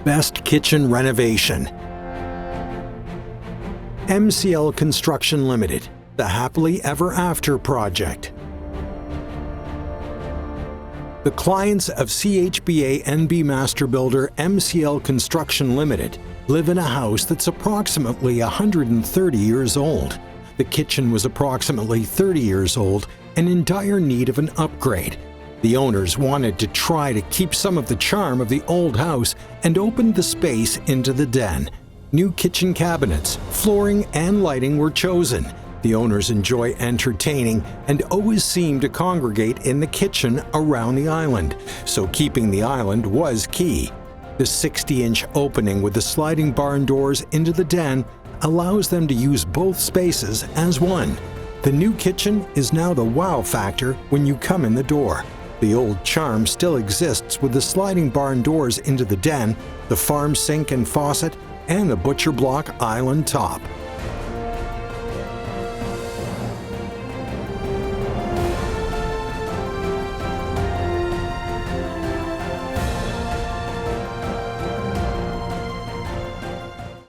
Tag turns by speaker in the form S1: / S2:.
S1: Best Kitchen Renovation. MCL Construction Limited, the Happily Ever After project. The clients of CHBA NB Master Builder MCL Construction Limited live in a house that's approximately 130 years old. The kitchen was approximately 30 years old and in dire need of an upgrade. The owners wanted to try to keep some of the charm of the old house and opened the space into the den. New kitchen cabinets, flooring, and lighting were chosen. The owners enjoy entertaining and always seem to congregate in the kitchen around the island, so keeping the island was key. The 60-inch opening with the sliding barn doors into the den allows them to use both spaces as one. The new kitchen is now the wow factor when you come in the door. The old charm still exists with the sliding barn doors into the den, the farm sink and faucet, and the butcher block island top.